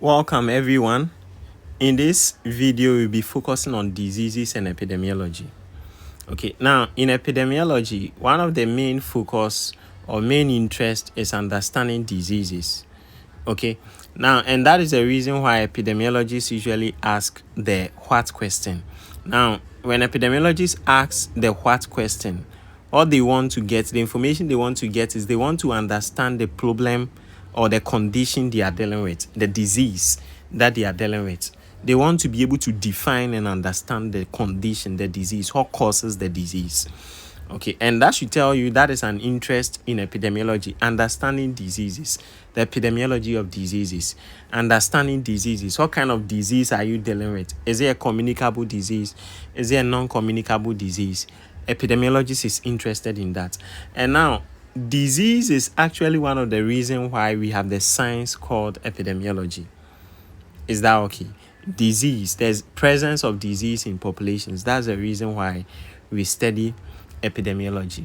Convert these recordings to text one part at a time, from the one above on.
Welcome everyone. In this video, we'll be focusing on diseases and epidemiology. Okay, now in epidemiology, one of the main focus or main interest is understanding diseases. Okay, now and that is the reason why epidemiologists usually ask the what question. Now, when epidemiologists ask the what question, all they want to get, the information they want to get is they want to understand the problem or the condition they are dealing with, the disease that they are dealing with. They want to be able to define and understand the condition, the disease, what causes the disease. Okay, and that should tell you that is an interest in epidemiology, understanding diseases, the epidemiology of diseases, understanding diseases. What kind of disease are you dealing with? Is it a communicable disease? Is it a non-communicable disease? Epidemiologist is interested in that. And now, disease is actually one of the reasons why we have the science called epidemiology. Is that okay? Disease, there's presence of disease in populations. That's the reason why we study epidemiology.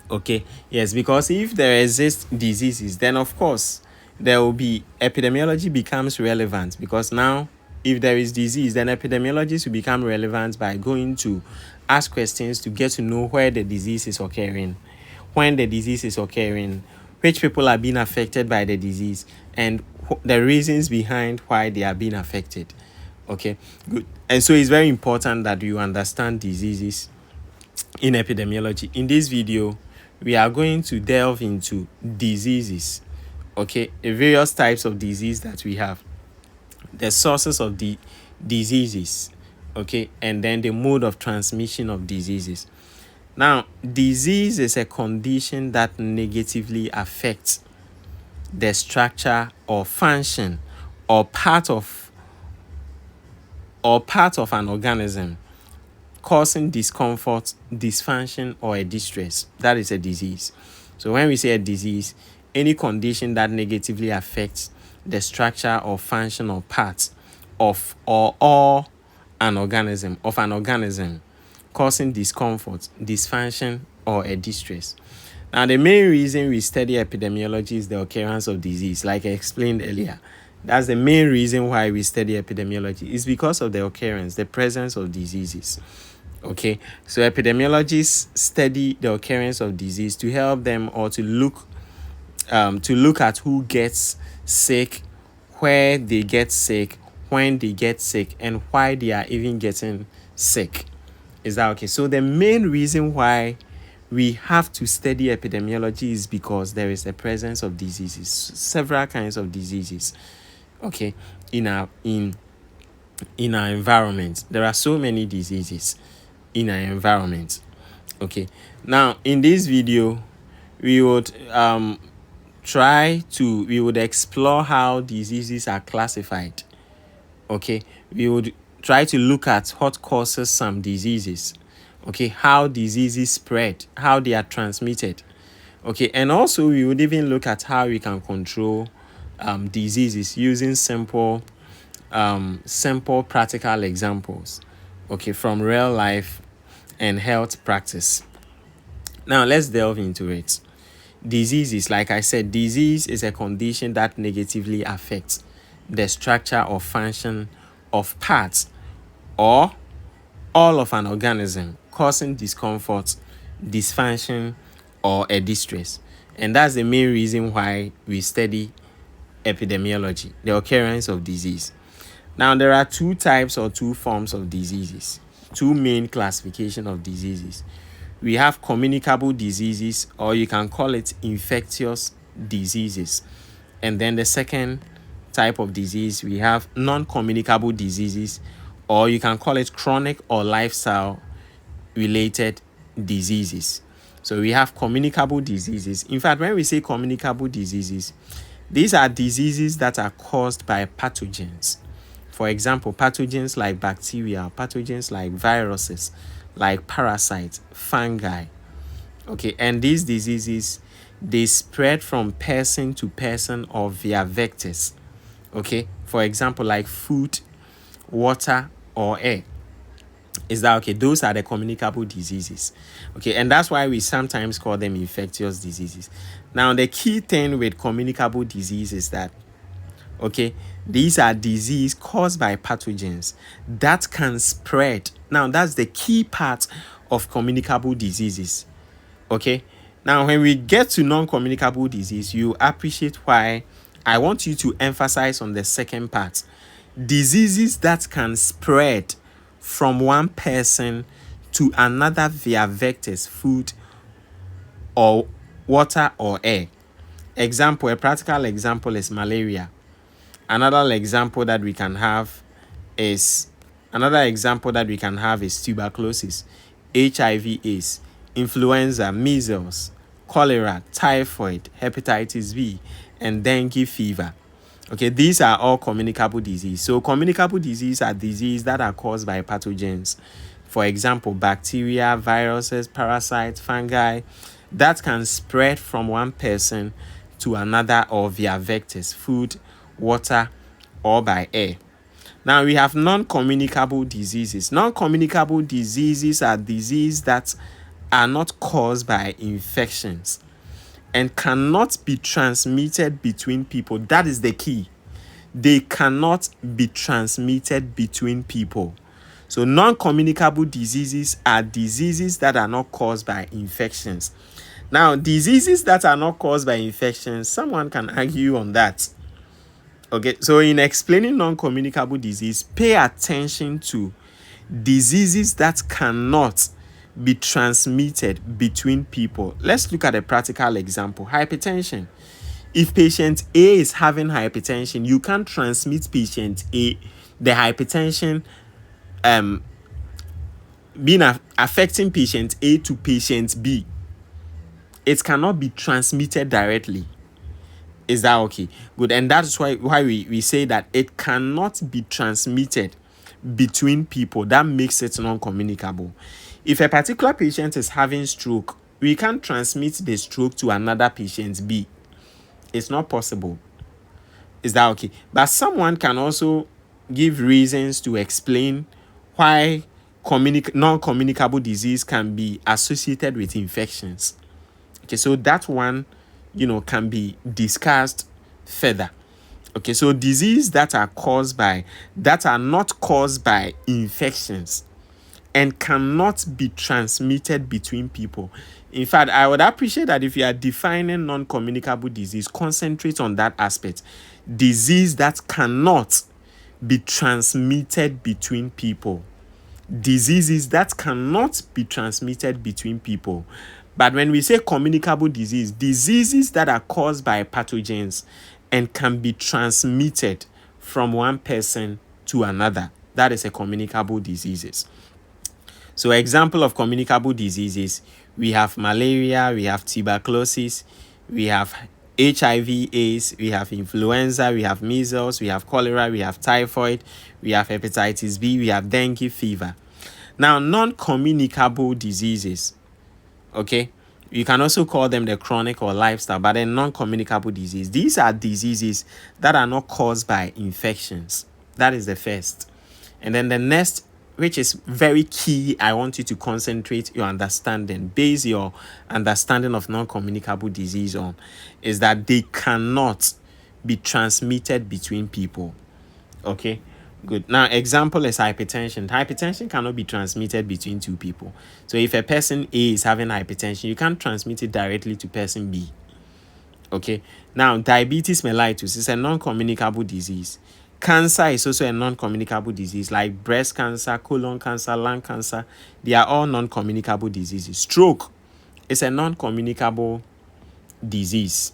Okay, yes, because if there exist diseases, then of course there will be epidemiology becomes relevant, because now if there is disease, then epidemiologists will become relevant by going to ask questions to get to know where the disease is occurring, when the disease is occurring, which people are being affected by the disease, and the reasons behind why they are being affected. Okay, good. And so it's very important that you understand diseases in epidemiology. In this video, we are going to delve into diseases, okay, the various types of disease that we have, the sources of the diseases, okay, and then the mode of transmission of diseases. Now, disease is a condition that negatively affects the structure or function or part of an organism, causing discomfort, dysfunction, or a distress. That is a disease. So when we say a disease, any condition that negatively affects the structure or function or parts of or an organism, causing discomfort, dysfunction, or a distress. Now, the main reason we study epidemiology is the occurrence of disease, like I explained earlier. That's the main reason why we study epidemiology. It's because of the occurrence, the presence of diseases. Okay, so epidemiologists study the occurrence of disease to help them, or to look at who gets sick, where they get sick, when they get sick, and why they are even getting sick. Is that okay? So the main reason why we have to study epidemiology is because there is a presence of diseases, several kinds of diseases, okay, in our environment. There are so many diseases in our environment. Okay, now in this video we would explore how diseases are classified. Okay, we would try to look at what causes some diseases, okay, how diseases spread, how they are transmitted, okay, and also we would even look at how we can control diseases using simple practical examples, okay, from real life and health practice. Now let's delve into it. Diseases, like I said, disease is a condition that negatively affects the structure or function of parts or all of an organism, causing discomfort, dysfunction, or a distress. And that's the main reason why we study epidemiology, the occurrence of disease. Now, there are two types or two forms of diseases, two main classification of diseases. We have communicable diseases, or you can call it infectious diseases. And then the second type of disease, we have non-communicable diseases, or you can call it chronic or lifestyle related diseases. So we have communicable diseases. In fact, when we say communicable diseases, these are diseases that are caused by pathogens. For example, pathogens like bacteria, pathogens like viruses, like parasites, fungi. Okay, and these diseases, they spread from person to person or via vectors. Okay, for example, like food, water, or air. Is that okay? Those are the communicable diseases. Okay, and that's why we sometimes call them infectious diseases. Now, the key thing with communicable disease is that, Okay, these are disease caused by pathogens that can spread. Now, that's the key part of communicable diseases. Okay, now when we get to non-communicable disease, you appreciate why I want you to emphasize on the second part. Diseases that can spread from one person to another via vectors, food, or water or air. Example, a practical example is malaria. Another example that we can have is tuberculosis, HIV/AIDS, influenza, measles, cholera, typhoid, hepatitis B, and dengue fever. Okay, these are all communicable disease. So communicable disease are diseases that are caused by pathogens. For example, bacteria, viruses, parasites, fungi that can spread from one person to another or via vectors, food, water, or by air. Now we have non-communicable diseases. Non-communicable diseases are diseases that are not caused by infections and cannot be transmitted between people. That is the key. They cannot be transmitted between people. So non-communicable diseases are diseases that are not caused by infections. Now, diseases that are not caused by infections, someone can argue on that. Okay, so in explaining non-communicable disease, pay attention to diseases that cannot be transmitted between people. Let's look at a practical example. Hypertension. If patient A is having hypertension, you can't transmit patient A the hypertension affecting patient A to patient B. It cannot be transmitted directly. Is that okay? Good. And that's why we say that it cannot be transmitted between people. That makes it non-communicable. If a particular patient is having stroke, we can't transmit the stroke to another patient B. It's not possible. Is that okay? But someone can also give reasons to explain why non-communicable disease can be associated with infections. Okay, so that one, can be discussed further. Okay, so disease that are not caused by infections and cannot be transmitted between people. In fact, I would appreciate that if you are defining non-communicable disease, concentrate on that aspect. Disease that cannot be transmitted between people. Diseases that cannot be transmitted between people. But when we say communicable disease, diseases that are caused by pathogens and can be transmitted from one person to another, that is a communicable diseases. So example of communicable diseases, we have malaria, we have tuberculosis, we have HIV/AIDS, we have influenza, we have measles, we have cholera, we have typhoid, we have hepatitis B, we have dengue fever. Now, non-communicable diseases, okay, you can also call them the chronic or lifestyle, but then non-communicable disease. These are diseases that are not caused by infections. That is the first. And then the next, which is very key, I want you to concentrate your understanding, base your understanding of non-communicable disease on, is that they cannot be transmitted between people. Okay, good. Now, example is hypertension. Hypertension cannot be transmitted between two people. So if a person A is having hypertension, you can't transmit it directly to person B. Okay, now diabetes mellitus is a non-communicable disease. Cancer is also a non-communicable disease, like breast cancer, colon cancer, lung cancer. They are all non-communicable diseases. Stroke is a non-communicable disease.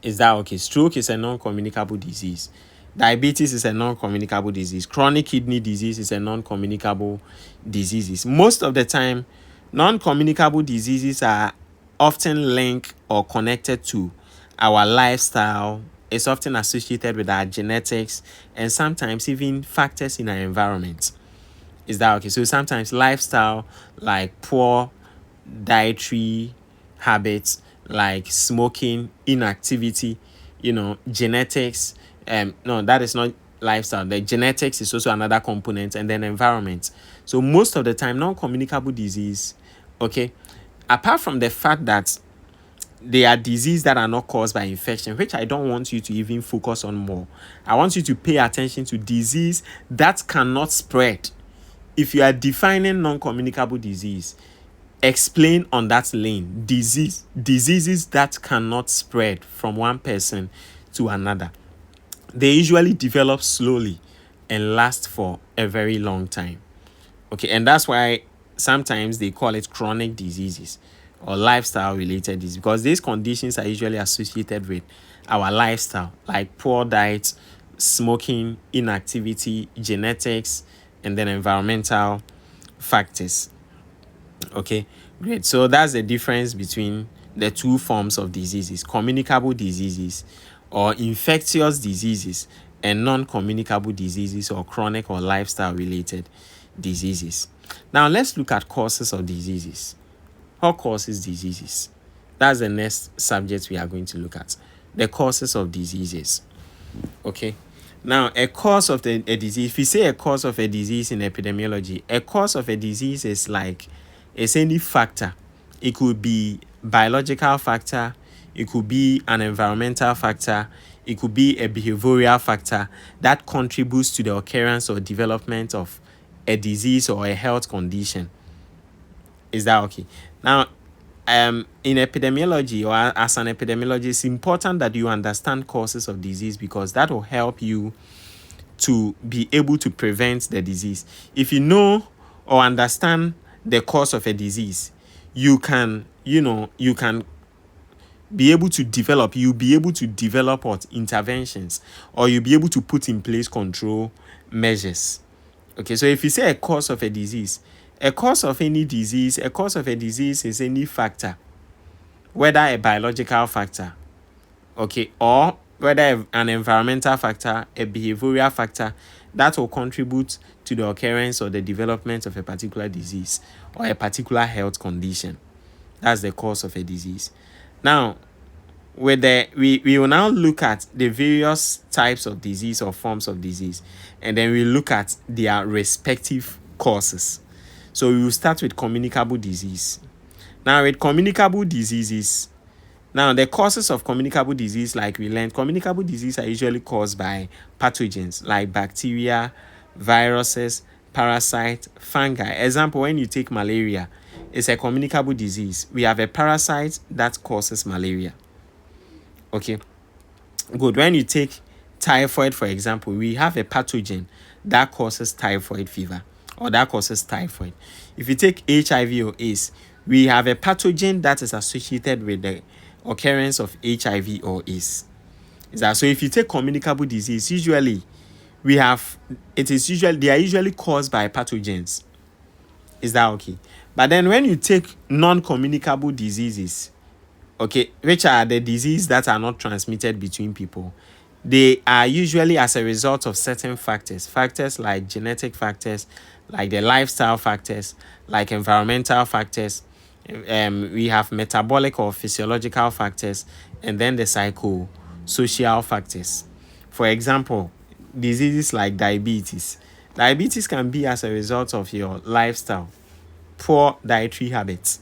Is that okay? Stroke is a non-communicable disease. Diabetes is a non-communicable disease. Chronic kidney disease is a non-communicable disease. Most of the time, non-communicable diseases are often linked or connected to our lifestyle. It's often associated with our genetics and sometimes even factors in our environment. Is that okay? So sometimes lifestyle, like poor dietary habits, like smoking, inactivity, genetics. No, that is not lifestyle. The genetics is also another component, and then environment. So most of the time, non-communicable disease, okay, apart from the fact that they are diseases that are not caused by infection, which I don't want you to even focus on more. I want you to pay attention to disease that cannot spread. If you are defining non-communicable disease, explain on that lane. Diseases that cannot spread from one person to another. They usually develop slowly and last for a very long time. Okay, and that's why sometimes they call it chronic diseases or lifestyle related disease, because these conditions are usually associated with our lifestyle, like poor diet, smoking, inactivity, genetics, and then environmental factors. Okay, great. So that's the difference between the two forms of diseases: communicable diseases or infectious diseases, and non-communicable diseases or chronic or lifestyle related diseases. Now let's look at causes of diseases. What causes diseases? That's the next subject we are going to look at. The causes of diseases. Okay. Now, a cause of a disease, if we say a cause of a disease in epidemiology, a cause of a disease is like, it's any factor. It could be biological factor, it could be an environmental factor, it could be a behavioral factor that contributes to the occurrence or development of a disease or a health condition. Is that okay? Now, in epidemiology, or as an epidemiologist, it's important that you understand causes of disease, because that will help you to be able to prevent the disease. If you know or understand the cause of a disease, you can be able to develop what interventions, or you'll be able to put in place control measures. Okay, so if you say a cause of a disease, a cause of a disease is any factor, whether a biological factor, okay, or whether an environmental factor, a behavioral factor, that will contribute to the occurrence or the development of a particular disease or a particular health condition. That's the cause of a disease. Now, we will now look at the various types of disease or forms of disease, and then we look at their respective causes. So we will start with communicable disease. Now, with communicable diseases, now the causes of communicable disease, like we learned, communicable disease are usually caused by pathogens like bacteria, viruses, parasites, fungi. Example, when you take malaria, it's a communicable disease. We have a parasite that causes malaria. Okay, good. When you take typhoid, for example, we have a pathogen that causes typhoid fever, or that causes typhoid. If you take HIV or AIDS, we have a pathogen that is associated with the occurrence of HIV or AIDS. Is that so? If you take communicable disease, they are usually caused by pathogens. Is that okay? But then when you take non-communicable diseases, okay, which are the diseases that are not transmitted between people, they are usually as a result of certain factors like genetic factors, like the lifestyle factors, like environmental factors. We have metabolic or physiological factors, and then the psychosocial factors. For example, diseases like diabetes. Diabetes can be as a result of your lifestyle, poor dietary habits.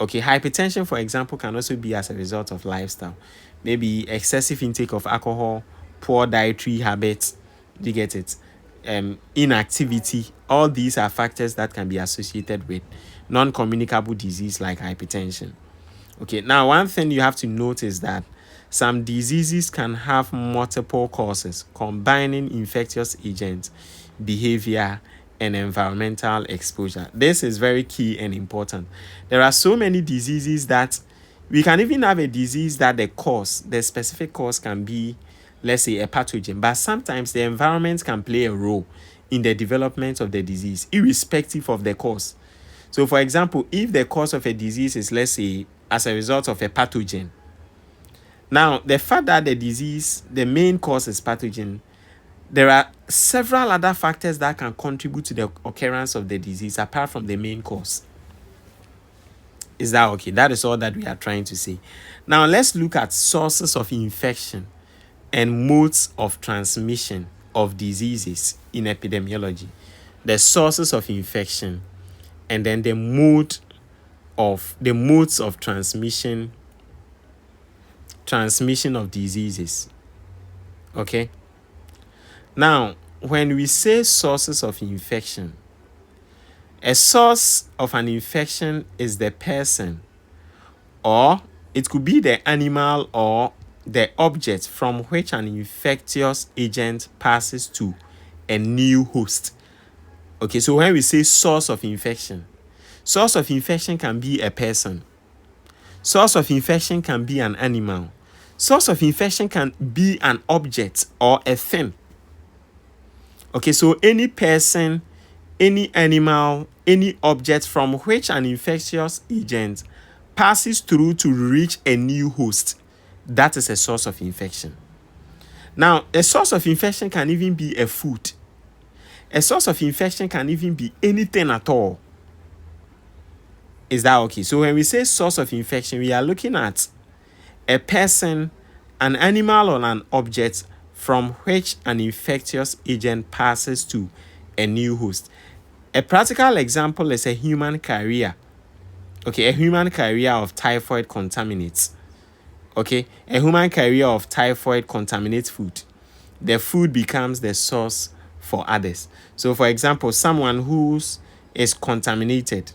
Okay, hypertension, for example, can also be as a result of lifestyle. Maybe excessive intake of alcohol, poor dietary habits. Do you get it? Inactivity. All these are factors that can be associated with non-communicable disease like hypertension. Okay, now one thing you have to note is that some diseases can have multiple causes, combining infectious agents, behavior, and environmental exposure. This is very key and important. There are so many diseases that we can even have a disease that the specific cause can be, let's say, a pathogen, but sometimes the environment can play a role in the development of the disease, irrespective of the cause. So, for example, if the cause of a disease is, let's say, as a result of a pathogen, now the fact that the main cause is pathogen, there are several other factors that can contribute to the occurrence of the disease apart from the main cause. Is that okay? That is all that we are trying to say. Now, let's look at sources of infection and modes of transmission of diseases in epidemiology. The sources of infection, and then the modes of transmission transmission of diseases. Okay. Now, when we say sources of infection, a source of an infection is the person, or it could be the animal or the object from which an infectious agent passes to a new host. Okay, so when we say source of infection can be a person. Source of infection can be an animal. Source of infection can be an object or a thing. Okay, so any person, any animal, any object from which an infectious agent passes through to reach a new host, that is a source of infection. Now, a source of infection can even be a food. A source of infection can even be anything at all. Is that okay? So when we say source of infection, we are looking at a person, an animal, or an object from which an infectious agent passes to a new host. A practical example is a human carrier. Okay, a human carrier of typhoid contaminates. Okay, a human carrier of typhoid contaminates food. The food becomes the source for others. So, for example, someone who is contaminated.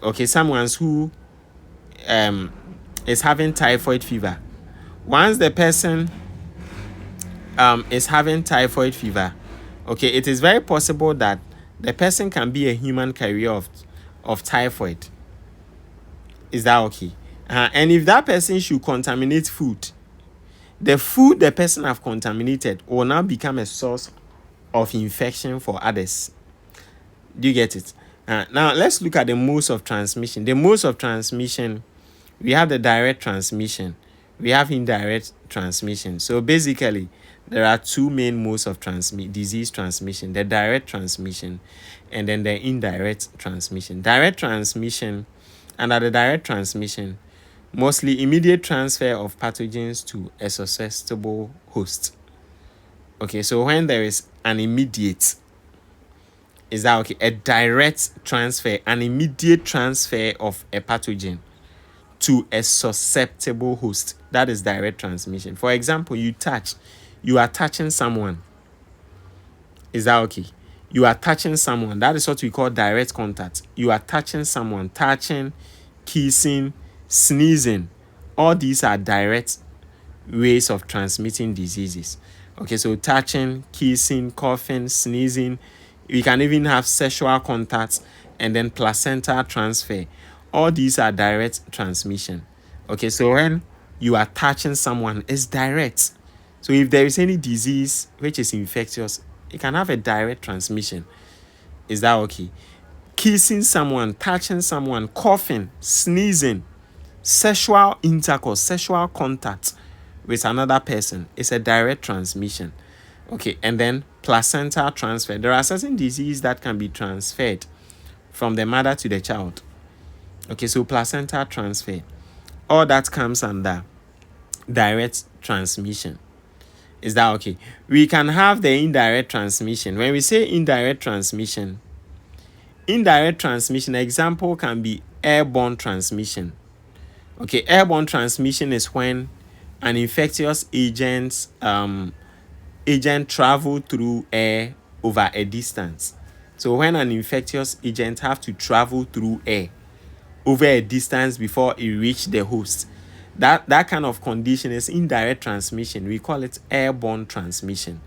Okay, someone who is having typhoid fever. Once the person is having typhoid fever, okay, it is very possible that the person can be a human carrier of typhoid. Is that okay? And if that person should contaminate food, the food the person have contaminated will now become a source of infection for others. Do you get it? Now, let's look at the modes of transmission. The modes of transmission, we have the direct transmission. We have indirect transmission. So basically, there are two main modes of disease transmission, the direct transmission and then the indirect transmission. Direct transmission, under the direct transmission, mostly immediate transfer of pathogens to a susceptible host. Okay, so when there is an immediate, is that okay? A direct transfer, an immediate transfer of a pathogen to a susceptible host. That is direct transmission. For example, you are touching someone. Is that okay? You are touching someone. That is what we call direct contact. You are touching someone, touching, kissing, sneezing. All these are direct ways of transmitting diseases. Okay, so touching, kissing, coughing, sneezing. We can even have sexual contact and then placenta transfer. All these are direct transmission. Okay, so when you are touching someone, it's direct. So if there is any disease which is infectious, it can have a direct transmission. Is that okay? Kissing someone, touching someone, coughing, sneezing, sexual intercourse, sexual contact with another person is a direct transmission. Okay, and then placenta transfer. There are certain diseases that can be transferred from the mother to the child. Okay, so placenta transfer. All that comes under direct transmission. Is that okay? We can have the indirect transmission. When we say indirect transmission, example can be airborne transmission. Okay, airborne transmission is when an infectious agent travel through air over a distance. So when an infectious agent have to travel through air over a distance before it reach the host, that kind of condition is indirect transmission. We call it airborne transmission.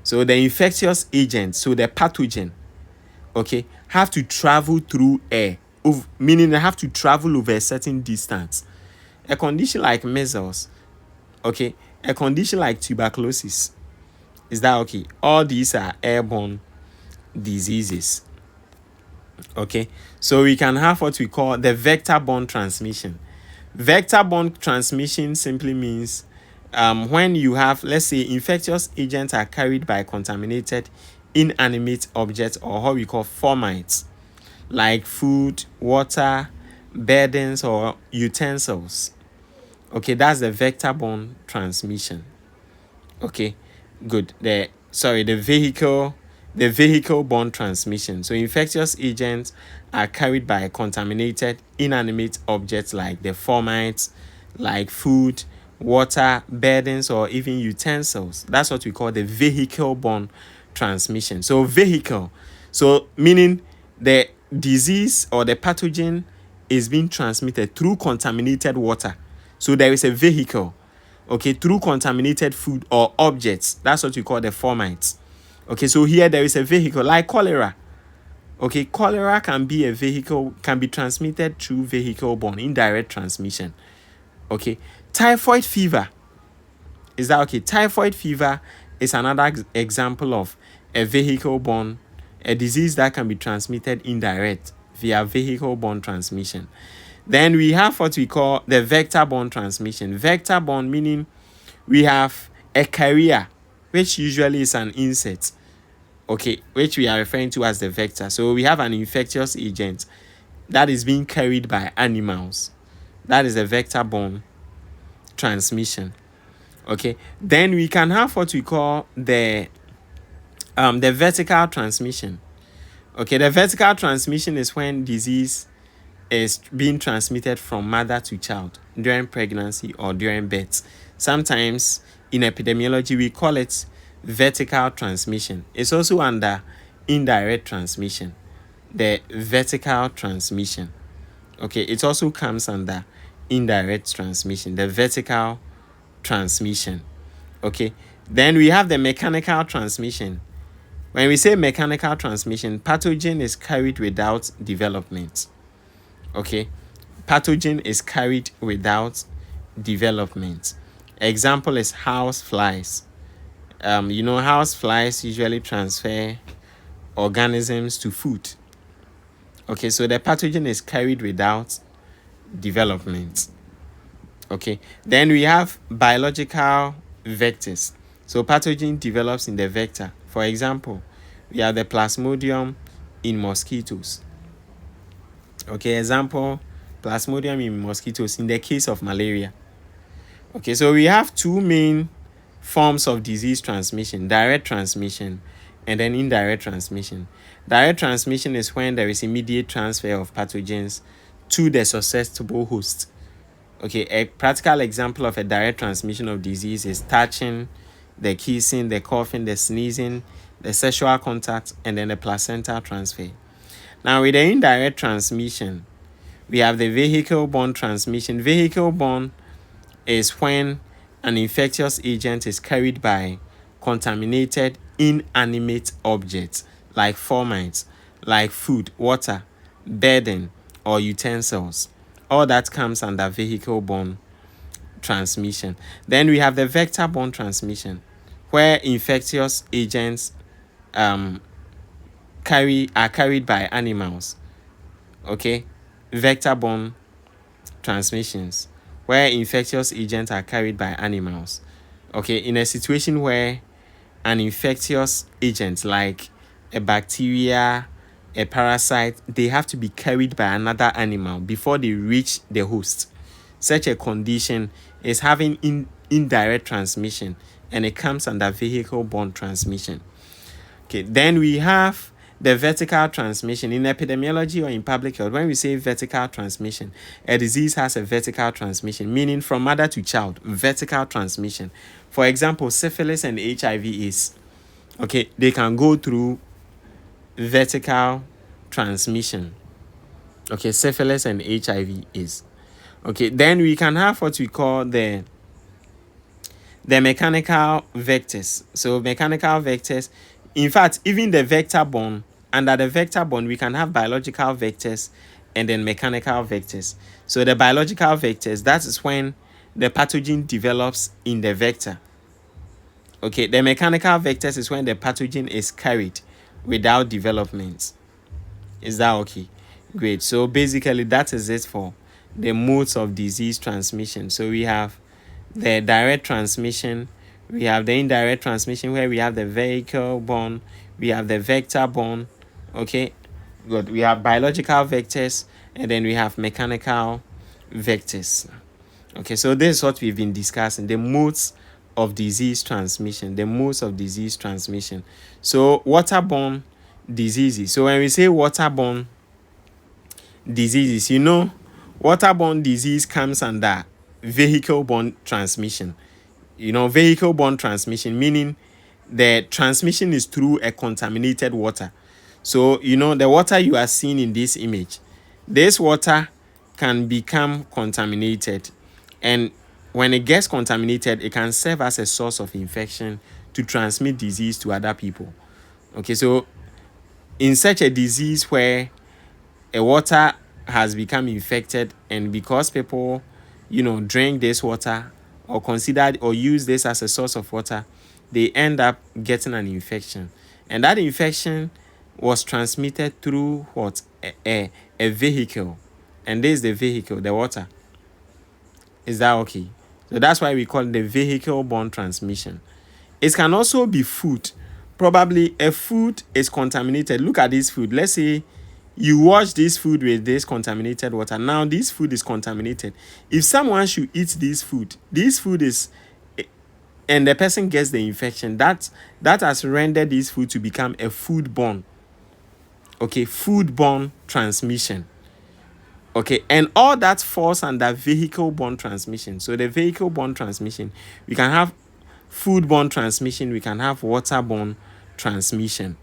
So the infectious agent, so the pathogen, okay, have to travel through air, meaning they have to travel over a certain distance. A condition like measles, okay, a condition like tuberculosis. Is that okay? All these are airborne diseases. Okay, so we can have what we call the vector-borne transmission. Vector-borne transmission simply means when you have, let's say, infectious agents are carried by contaminated inanimate objects, or what we call fomites, like food, water, beddings, or utensils. Okay, that's the vector-borne transmission. Okay, good. The vehicle-borne transmission. So infectious agents are carried by contaminated inanimate objects like the fomites, like food, water, burdens, or even utensils. That's what we call the vehicle-borne transmission. So vehicle, so meaning the disease or the pathogen is being transmitted through contaminated water. So there is a vehicle, okay, through contaminated food or objects. That's what we call the fomites. Okay, so here there is a vehicle like cholera. Okay, cholera can be a vehicle, can be transmitted through vehicle-borne, indirect transmission. Okay, typhoid fever. Is that okay? Typhoid fever is another example of a vehicle-borne, a disease that can be transmitted indirect via vehicle-borne transmission. Then we have what we call the vector-borne transmission. Vector-borne meaning we have a carrier, which usually is an insect, okay, which we are referring to as the vector. So we have an infectious agent that is being carried by animals. That is a vector-borne transmission. Okay, then we can have what we call the vertical transmission. Okay, the vertical transmission is when disease is being transmitted from mother to child during pregnancy or during birth. Sometimes in epidemiology we call it vertical transmission. It's also under indirect transmission, the vertical transmission. Okay, it also comes under indirect transmission, the vertical transmission. Okay, then we have the mechanical transmission. When we say mechanical transmission, pathogen is carried without development. Okay, pathogen is carried without development. Example is house flies. House flies usually transfer organisms to food. Okay, so the pathogen is carried without development. Okay, then we have biological vectors. So pathogen develops in the vector. For example, we have the plasmodium in mosquitoes. Okay, example, plasmodium in mosquitoes in the case of malaria. Okay, so we have two main forms of disease transmission: direct transmission and then indirect transmission. Direct transmission is when there is immediate transfer of pathogens to the susceptible host. Okay, a practical example of a direct transmission of disease is touching, the kissing, the coughing, the sneezing, the sexual contact, and then the placenta transfer. Now, with the indirect transmission, we have the vehicle-borne transmission. Vehicle-borne is when an infectious agent is carried by contaminated inanimate objects like fomites, like food, water, bedding, or utensils. All that comes under vehicle-borne transmission. Then we have the vector-borne transmission, where infectious agents are carried by animals. Okay, vector-borne transmissions, where infectious agents are carried by animals. Okay, in a situation where an infectious agent like a bacteria, a parasite, they have to be carried by another animal before they reach the host. Such a condition is having indirect transmission, and it comes under vehicle-borne transmission. Okay, then we have the vertical transmission. In epidemiology or in public health, when we say vertical transmission, a disease has a vertical transmission, meaning from mother to child, vertical transmission. For example, syphilis and HIV/AIDS. Okay, they can go through vertical transmission. Okay, syphilis and HIV/AIDS. Okay, then we can have what we call the mechanical vectors. So mechanical vectors, in fact, even the vector-borne, under the vector-borne, we can have biological vectors and then mechanical vectors. So the biological vectors, that is when the pathogen develops in the vector. Okay, the mechanical vectors is when the pathogen is carried without development. Is that okay? Great. So basically, that is it for the modes of disease transmission. So we have the direct transmission, we have the indirect transmission where we have the vehicle-borne, we have the vector-borne. Okay, good. We have biological vectors and then we have mechanical vectors. Okay, so this is what we've been discussing, the modes of disease transmission, the modes of disease transmission. So waterborne diseases. So when we say waterborne diseases, waterborne disease comes under vehicle-borne transmission. Vehicle-borne transmission, meaning the transmission is through a contaminated water. So, the water you are seeing in this image, this water can become contaminated. And when it gets contaminated, it can serve as a source of infection to transmit disease to other people. Okay, so in such a disease where a water has become infected, and because people, drink this water or consider or use this as a source of water, they end up getting an infection. And that infection was transmitted through what? A vehicle. And this is the vehicle, the water. Is that okay? So that's why we call it the vehicle-borne transmission. It can also be food. Probably a food is contaminated. Look at this food. Let's say you wash this food with this contaminated water. Now this food is contaminated. If someone should eat this food is, and the person gets the infection, that has rendered this food to become a foodborne. Okay, foodborne transmission. Okay, and all that falls under vehicle-borne transmission. So the vehicle-borne transmission, we can have foodborne transmission, we can have waterborne transmission.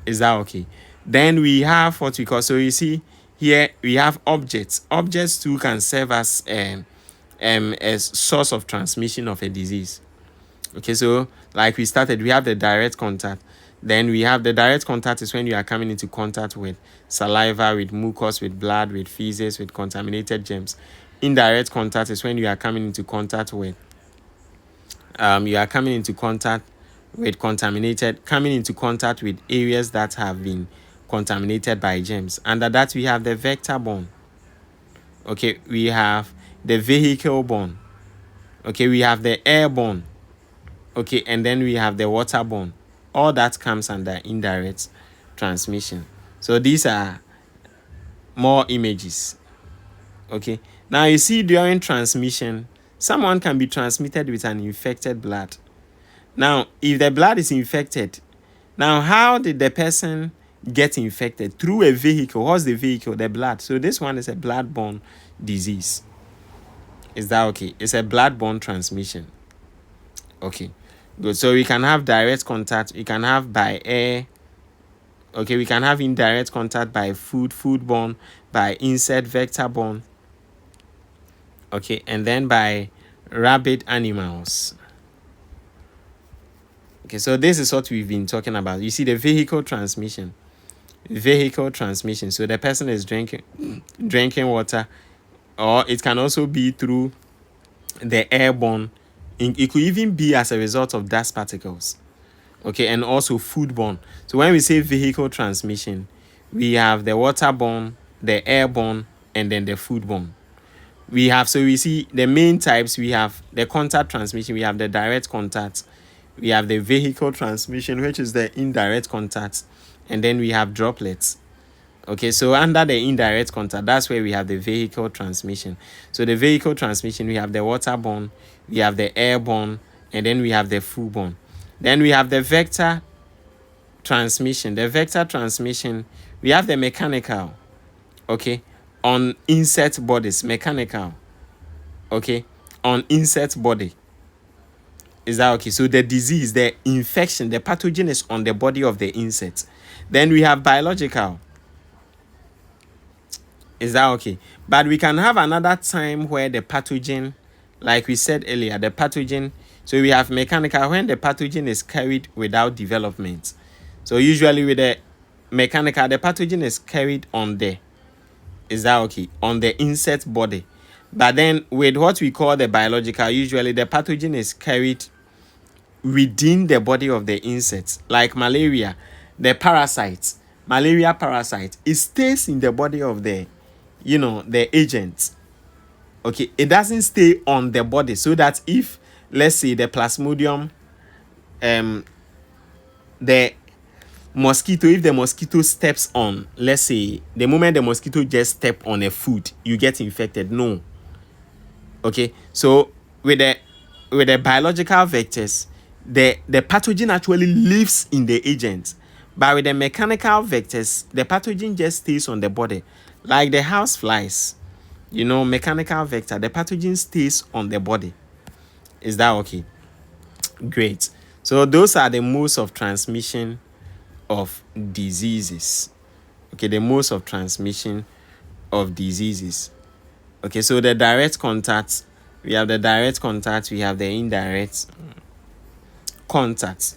Is that okay? Then we have what we call, so you see here we have objects. Objects too can serve as a source of transmission of a disease. Okay, so like we started, we have the direct contact. Then we have the direct contact is when you are coming into contact with saliva, with mucus, with blood, with feces, with contaminated germs. Indirect contact is when you are coming into contact with coming into contact with areas that have been contaminated by germs. Under that, we have the vector-borne. Okay, we have the vehicle-borne. Okay, we have the airborne. Okay, and then we have the waterborne. All that comes under indirect transmission. So these are more images. Okay, now you see during transmission, someone can be transmitted with an infected blood. Now, if the blood is infected, now how did the person get infected? Through a vehicle. What's the vehicle? The blood. So this one is a blood-borne disease. Is that okay? It's a blood-borne transmission. Okay, good. So we can have direct contact. We can have by air. Okay, we can have indirect contact by foodborne, by insect, vector-borne. Okay, and then by rabid animals. Okay, so this is what we've been talking about. You see the vehicle transmission. So the person is drinking water, or it can also be through the airborne. It could even be as a result of dust particles. Okay, and also foodborne. So when we say vehicle transmission, we have the waterborne, the airborne, and then the foodborne. So we see the main types. We have the contact transmission, we have the direct contact, we have the vehicle transmission, which is the indirect contact, and then we have droplets. Okay, so under the indirect contact, that's where we have the vehicle transmission. So the vehicle transmission, we have the waterborne, we have the airborne, and then we have the foodborne. Then we have the vector transmission. The vector transmission, we have the mechanical. Okay, on insect bodies, mechanical. Okay, on insect body. Is that okay? So the disease, the infection, the pathogen is on the body of the insect. Then we have biological. Is that okay? But we can have another time where the pathogen, like we said earlier, the pathogen, so we have mechanical when the pathogen is carried without development. So usually with the mechanical, the pathogen is carried on the, is that okay? On the insect body. But then with what we call the biological, usually the pathogen is carried within the body of the insects. Like malaria, the parasites, malaria parasite, it stays in the body of the, the agent. Okay, it doesn't stay on the body, so that if, let's say, the plasmodium, the mosquito, if the mosquito steps on, let's say, the moment the mosquito just step on a food, you get infected. No. Okay, so with the biological vectors, the pathogen actually lives in the agent. But with the mechanical vectors, the pathogen just stays on the body. Like the house flies. mechanical vector, the pathogen stays on the body. Is that okay? Great. So those are the modes of transmission of diseases. Okay, the modes of transmission of diseases. Okay, so the direct contact, we have the direct contact, we have the indirect contact.